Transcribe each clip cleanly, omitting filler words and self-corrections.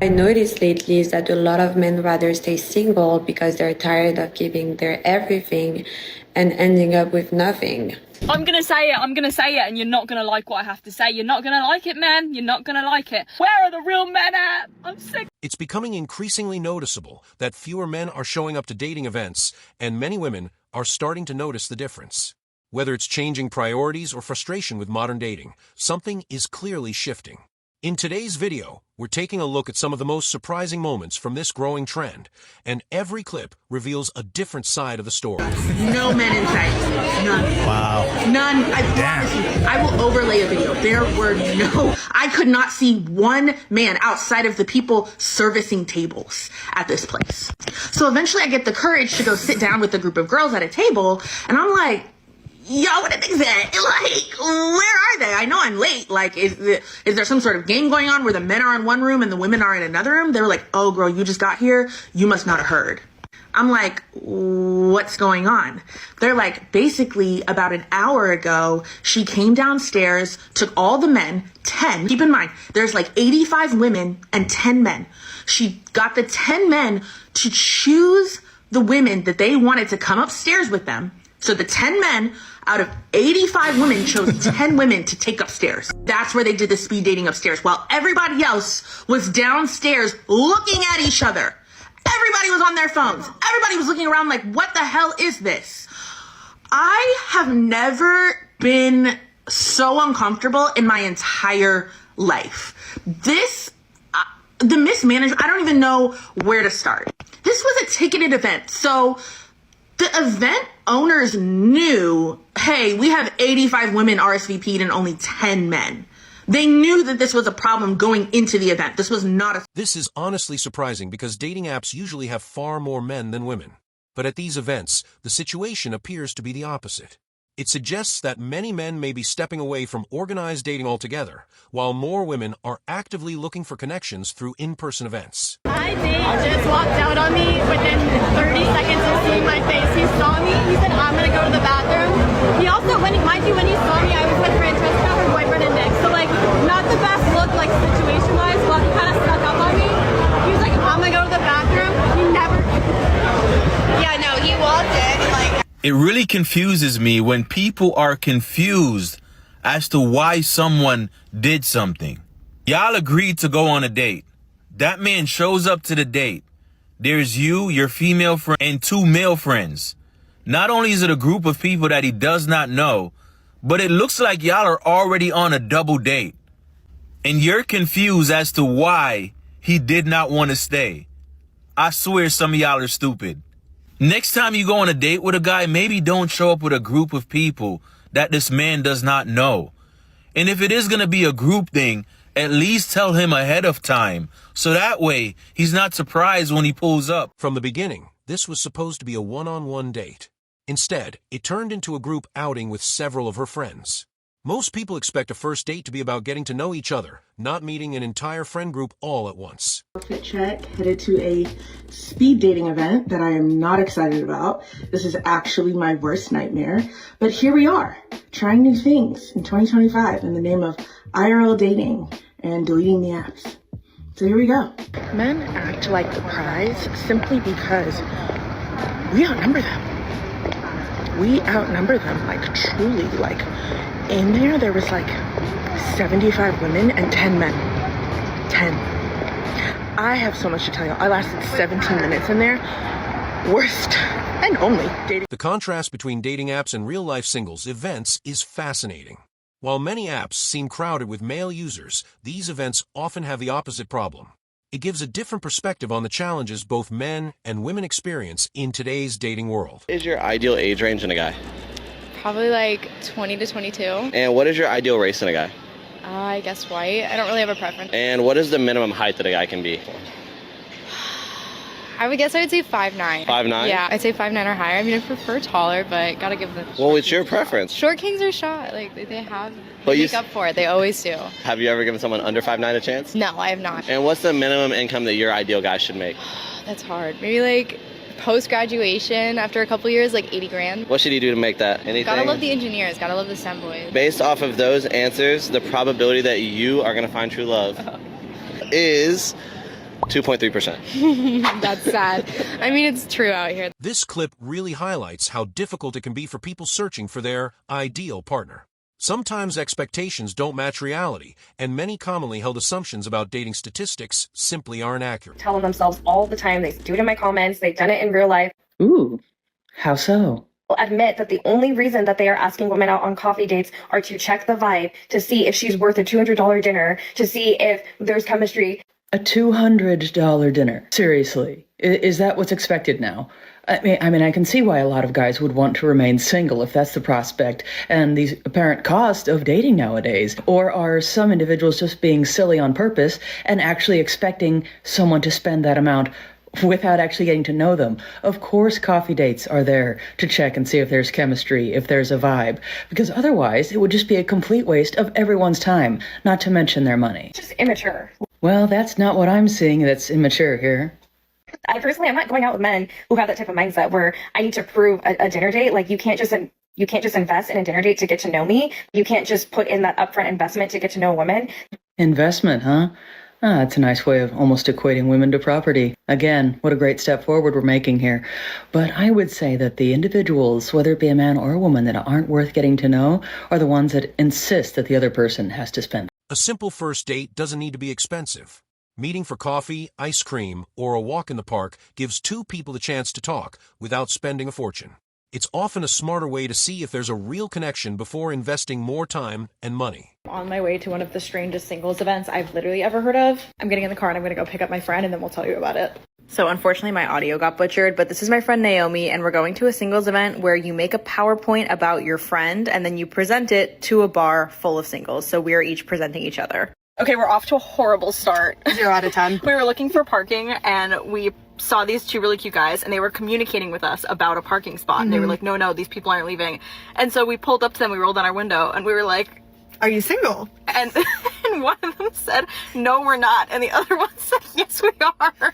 I noticed lately is that a lot of men rather stay single because they're tired of giving their everything and ending up with nothing. I'm gonna say it, and you're not gonna like what I have to say. You're not gonna like it, man. You're not gonna like it. Where are the real men at? I'm sick. It's becoming increasingly noticeable that fewer men are showing up to dating events, and many women are starting to notice the difference. Whether it's changing priorities or frustration with modern dating, something is clearly shifting. In today's video, we're taking a look at some of the most surprising moments from this growing trend, and every clip reveals a different side of the story. No men in sight. None. Wow. None. I promise you. I will overlay a video. There were no... I could not see one man outside of the people servicing tables at this place. So eventually I get the courage to go sit down with a group of girls at a table, and I'm like, yo, what are things at? Like, where are they? I know I'm late. Like, is there some sort of game going on where the men are in one room and the women are in another room? They were like, oh, girl, you just got here. You must not have heard. I'm like, what's going on? They're like, basically, about an hour ago, she came downstairs, took all the men, 10. Keep in mind, there's like 85 women and 10 men. She got the 10 men to choose the women that they wanted to come upstairs with them. So the 10 men out of 85 women chose 10 women to take upstairs. That's where they did the speed dating upstairs, while everybody else was downstairs looking at each other. Everybody was on their phones. Everybody was looking around like, what the hell is this? I have never been so uncomfortable in my entire life. The mismanagement, I don't even know where to start. This was a ticketed event, so the event owners knew, hey, we have 85 women RSVP'd and only 10 men. They knew that this was a problem going into the event. This was not a... This is honestly surprising because dating apps usually have far more men than women. But at these events, the situation appears to be the opposite. It suggests that many men may be stepping away from organized dating altogether, while more women are actively looking for connections through in-person events. My date just walked out on me within 30 seconds of seeing my face. He saw me. He said, I'm going to go to the bathroom. He also, when he saw me, I was with Francesca, her boyfriend, and Nick. So, like, not the best look, like, situation-wise, but he kind of stuck up on me. He was like, I'm going to go to the bathroom. He never... Yeah, no, he walked in, like... It really confuses me when people are confused as to why someone did something. Y'all agreed to go on a date. That man shows up to the date. There's you, your female friend, and 2 male friends. Not only is it a group of people that he does not know, but it looks like y'all are already on a double date. And you're confused as to why he did not want to stay. I swear some of y'all are stupid. Next time you go on a date with a guy, maybe don't show up with a group of people that this man does not know. And if it is going to be a group thing, at least tell him ahead of time. So that way, he's not surprised when he pulls up. From the beginning, this was supposed to be a one-on-one date. Instead, it turned into a group outing with several of her friends. Most people expect a first date to be about getting to know each other, not meeting an entire friend group all at once. Outfit check, headed to a speed dating event that I am not excited about. This is actually my worst nightmare. But here we are, trying new things in 2025 in the name of IRL dating and deleting the apps. So here we go. Men act like the prize simply because we outnumber them. We outnumber them, like truly, like in there was like 75 women and 10 men. 10. I have so much to tell you. I lasted 17 minutes in there. Worst and only dating. The contrast between dating apps and real-life singles events is fascinating. While many apps seem crowded with male users, these events often have the opposite problem. It gives a different perspective on the challenges both men and women experience in today's dating world. What is your ideal age range in a guy? Probably like 20 to 22. And what is your ideal race in a guy? I guess white. I don't really have a preference. And what is the minimum height that a guy can be? I would say 5'9". 5'9"? Yeah, I'd say 5'9" or higher. I mean, I prefer taller, but gotta give the... Well, what's your preference? Short kings are shot. Like, they have... But They you make up for it. They always do. Have you ever given someone under 5'9" a chance? No, I have not. And what's the minimum income that your ideal guy should make? That's hard. Maybe like post-graduation, after a couple years, like 80 grand. What should he do to make that? Anything? Gotta love the engineers. Gotta love the STEM boys. Based off of those answers, the probability that you are going to find true love is 2.3%. That's sad. I mean, it's true out here. This clip really highlights how difficult it can be for people searching for their ideal partner. Sometimes expectations don't match reality, and many commonly held assumptions about dating statistics simply aren't accurate. Telling themselves all the time, they do it in my comments, they've done it in real life. Ooh, how so? Admit that the only reason that they are asking women out on coffee dates are to check the vibe, to see if she's worth a $200 dinner, to see if there's chemistry. A $200 dinner? Seriously? Is that what's expected now? I mean, I can see why a lot of guys would want to remain single if that's the prospect and the apparent cost of dating nowadays. Or are some individuals just being silly on purpose and actually expecting someone to spend that amount without actually getting to know them? Of course, coffee dates are there to check and see if there's chemistry, if there's a vibe, because otherwise it would just be a complete waste of everyone's time, not to mention their money. It's just immature. Well, that's not what I'm seeing that's immature here. I personally, I'm not going out with men who have that type of mindset where I need to prove a dinner date. Like, you can't just invest in a dinner date to get to know me. You can't just put in that upfront investment to get to know a woman. Investment, huh? That's a nice way of almost equating women to property. Again, what a great step forward we're making here. But I would say that the individuals, whether it be a man or a woman, that aren't worth getting to know are the ones that insist that the other person has to spend. A simple first date doesn't need to be expensive. Meeting for coffee, ice cream, or a walk in the park gives two people the chance to talk without spending a fortune. It's often a smarter way to see if there's a real connection before investing more time and money. On my way to one of the strangest singles events I've literally ever heard of. I'm getting in the car and I'm going to go pick up my friend and then we'll tell you about it. So unfortunately my audio got butchered, but this is my friend Naomi and we're going to a singles event where you make a PowerPoint about your friend and then you present it to a bar full of singles. So we are each presenting each other. Okay, we're off to a horrible start. 0 out of 10. We were looking for parking and we saw these two really cute guys and they were communicating with us about a parking spot. And they were like, no, these people aren't leaving. And so we pulled up to them, we rolled down our window and we were like, are you single? And one of them said, no, we're not. And the other one said, yes, we are.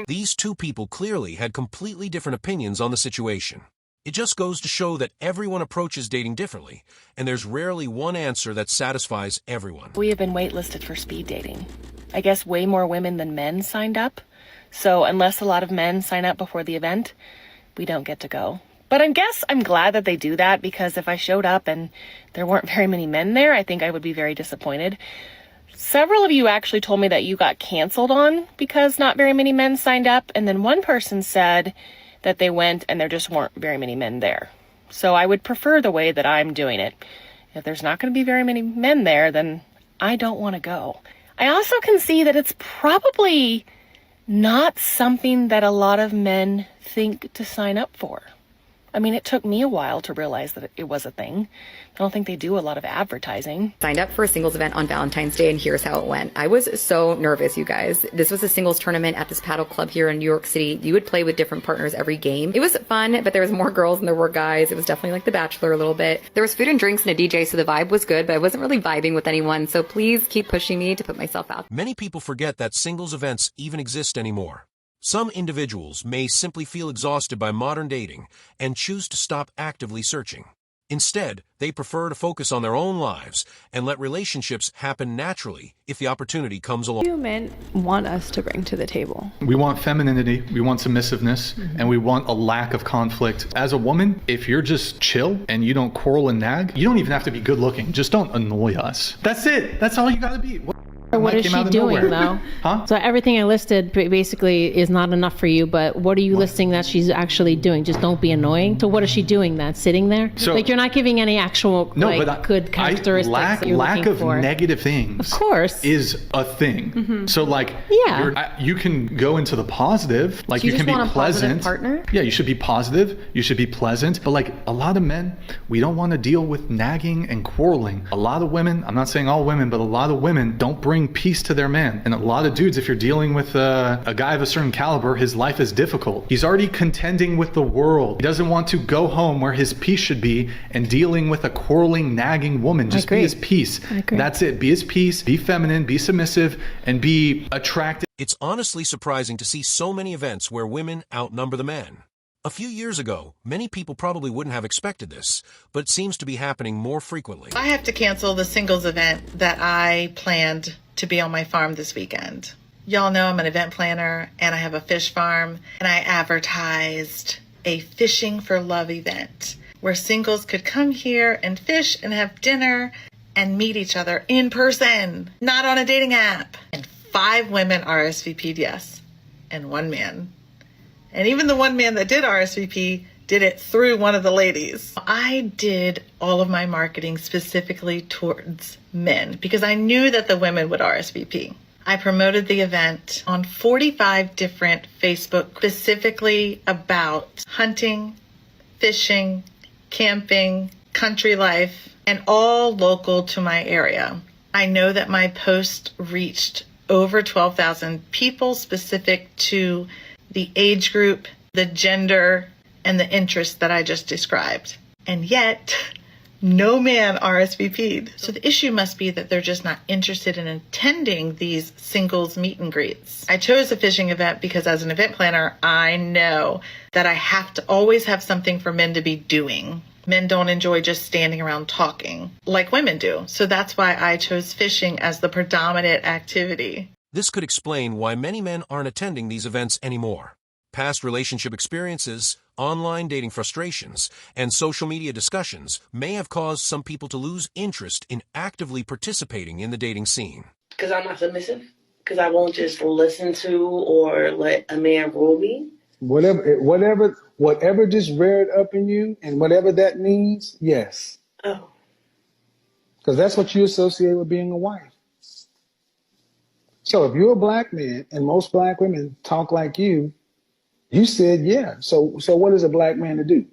These two people clearly had completely different opinions on the situation. It just goes to show that everyone approaches dating differently, and there's rarely one answer that satisfies everyone. We have been waitlisted for speed dating. I guess way more women than men signed up. So unless a lot of men sign up before the event, we don't get to go. But I guess I'm glad that they do that, because if I showed up and there weren't very many men there, I think I would be very disappointed. Several of you actually told me that you got canceled on because not very many men signed up, and then one person said that they went and there just weren't very many men there. So I would prefer the way that I'm doing it. If there's not going to be very many men there, then I don't want to go. I also can see that it's probably not something that a lot of men think to sign up for. I mean, it took me a while to realize that it was a thing. I don't think they do a lot of advertising. Signed up for a singles event on Valentine's Day, and here's how it went. I was so nervous, you guys. This was a singles tournament at this paddle club here in New York City. You would play with different partners every game. It was fun, but there was more girls than there were guys. It was definitely like The Bachelor a little bit. There was food and drinks and a DJ, so the vibe was good, but I wasn't really vibing with anyone, so please keep pushing me to put myself out. Many people forget that singles events even exist anymore. Some individuals may simply feel exhausted by modern dating and choose to stop actively searching. Instead, they prefer to focus on their own lives and let relationships happen naturally if the opportunity comes along. What do men want us to bring to the table? We want femininity, we want submissiveness, and we want a lack of conflict. As a woman, if you're just chill and you don't quarrel and nag, you don't even have to be good looking. Just don't annoy us. That's it. That's all you gotta be. What is she doing, though? Huh? So everything I listed basically is not enough for you, but what are you listing that she's actually doing? Just don't be annoying. So what is she doing then? Sitting there? So, like, you're not giving any actual good characteristics that you're lack looking of for. negative things, of course, is a thing. So like, you can go into the positive. Like, so you can be want pleasant. A partner? Yeah, you should be positive. You should be pleasant. But like, a lot of men, we don't want to deal with nagging and quarreling. A lot of women, I'm not saying all women, but a lot of women don't bring peace to their man. And a lot of dudes, if you're dealing with a guy of a certain caliber, his life is difficult. He's already contending with the world. He doesn't want to go home where his peace should be and dealing with a quarreling, nagging woman. Just be his peace. That's it. Be his peace. Be feminine. Be submissive. And be attractive. It's honestly surprising to see so many events where women outnumber the men. A few years ago, many people probably wouldn't have expected this, but it seems to be happening more frequently. I have to cancel the singles event that I planned to be on my farm this weekend. Y'all know I'm an event planner and I have a fish farm, and I advertised a Fishing for Love event where singles could come here and fish and have dinner and meet each other in person, not on a dating app. And 5 women RSVP'd yes, and 1 man. And even the 1 man that did RSVP did it through one of the ladies. I did all of my marketing specifically towards men because I knew that the women would RSVP. I promoted the event on 45 different Facebook specifically about hunting, fishing, camping, country life, and all local to my area. I know that my post reached over 12,000 people specific to the age group, the gender, and the interests that I just described. And yet, no man RSVP'd. So the issue must be that they're just not interested in attending these singles meet and greets. I chose a fishing event because as an event planner, I know that I have to always have something for men to be doing. Men don't enjoy just standing around talking like women do. So that's why I chose fishing as the predominant activity. This could explain why many men aren't attending these events anymore. Past relationship experiences, online dating frustrations, and social media discussions may have caused some people to lose interest in actively participating in the dating scene. Because I'm not submissive? Because I won't just listen to or let a man rule me? Whatever just reared up in you, and whatever that means, yes. Oh. Because that's what you associate with being a wife. So if you're a black man and most black women talk like you said yeah. So what is a black man to do?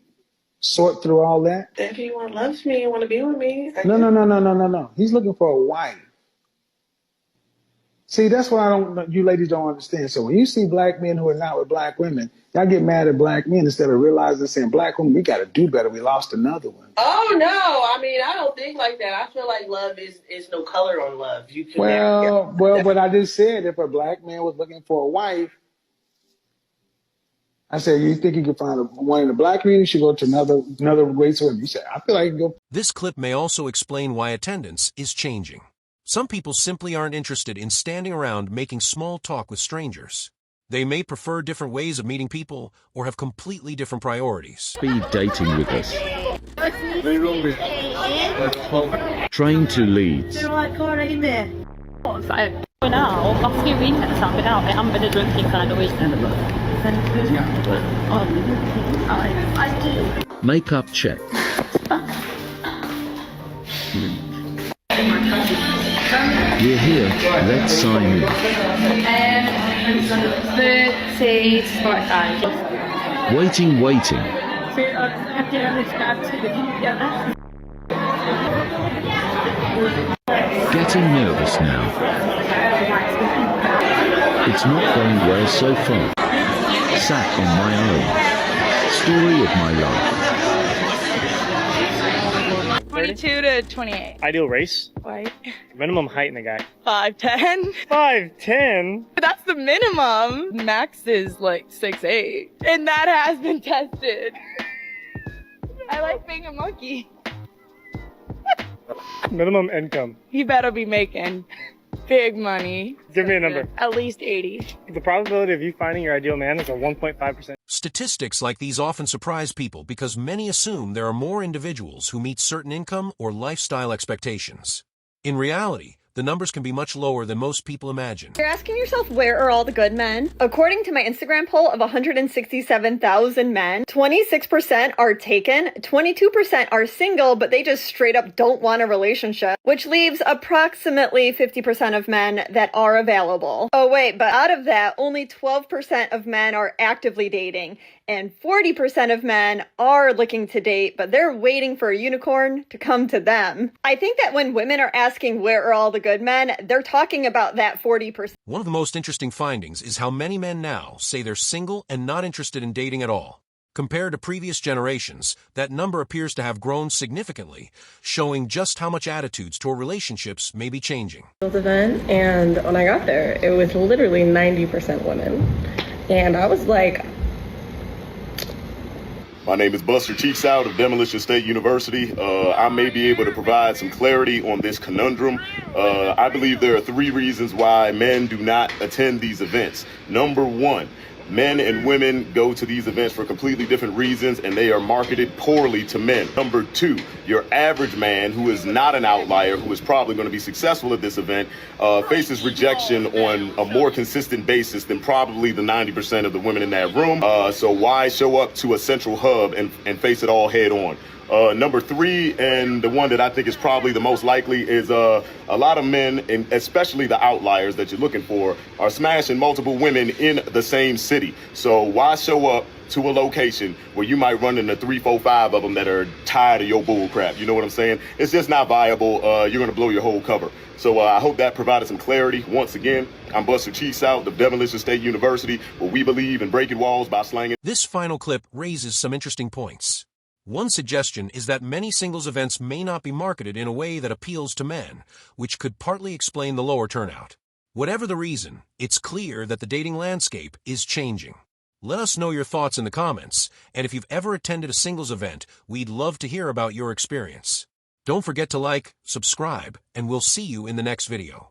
Sort through all that? If anyone loves me and want to be with me. No. He's looking for a wife. See, that's what you ladies don't understand. So when you see black men who are not with black women, y'all get mad at black men instead of realizing and saying, black women, we got to do better. We lost another one. Oh, no. I mean, I don't think like that. I feel like love is no color on love. You can but I just said if a black man was looking for a wife, I said, you think you could find one in the black community? You should go to another race. Or you said, I feel like you can go. This clip may also explain why attendance is changing. Some people simply aren't interested in standing around making small talk with strangers. They may prefer different ways of meeting people or have completely different priorities. Speed dating with us. Train to Leeds. Makeup check. We're here. Let's sign in. Waiting. Getting nervous now. It's not going well so far. Sat on my own. Story of my life. 22 to 28. Ideal race? White. Minimum height in the guy? 5'10". 5'10"? That's the minimum. Max is like 6'8". And that has been tested. I like being a monkey. Minimum income? You better be making big money. Give me a number. At least 80. The probability of you finding your ideal man is a 1.5%. Statistics like these often surprise people because many assume there are more individuals who meet certain income or lifestyle expectations. In reality, the numbers can be much lower than most people imagine. You're asking yourself, where are all the good men? According to my Instagram poll of 167,000 men, 26% are taken, 22% are single, but they just straight up don't want a relationship, which leaves approximately 50% of men that are available. Oh wait, but out of that, only 12% of men are actively dating, and 40% of men are looking to date, but they're waiting for a unicorn to come to them. I think that when women are asking where are all the good men, they're talking about that 40%. One of the most interesting findings is how many men now say they're single and not interested in dating at all. Compared to previous generations, that number appears to have grown significantly, showing just how much attitudes toward relationships may be changing. Event, and when I got there, it was literally 90% women. And I was like, My name is Buster Cheeksout of Demolition State University. I may be able to provide some clarity on this conundrum. I believe there are 3 reasons why men do not attend these events. Number 1, men and women go to these events for completely different reasons, and they are marketed poorly to men. Number 2, your average man who is not an outlier, who is probably going to be successful at this event, faces rejection on a more consistent basis than probably the 90% of the women in that room. So why show up to a central hub and face it all head on? Number 3, and the one that I think is probably the most likely, is a lot of men, and especially the outliers that you're looking for, are smashing multiple women in the same city. So why show up to a location where you might run into 3, 4, 5 of them that are tired of your bull crap? You know what I'm saying? It's just not viable. You're going to blow your whole cover. So I hope that provided some clarity. Once again, I'm Buster Cheeksout of Demolition State University, where we believe in breaking walls by slanging. This final clip raises some interesting points. One suggestion is that many singles events may not be marketed in a way that appeals to men, which could partly explain the lower turnout. Whatever the reason, it's clear that the dating landscape is changing. Let us know your thoughts in the comments, and if you've ever attended a singles event, we'd love to hear about your experience. Don't forget to like, subscribe, and we'll see you in the next video.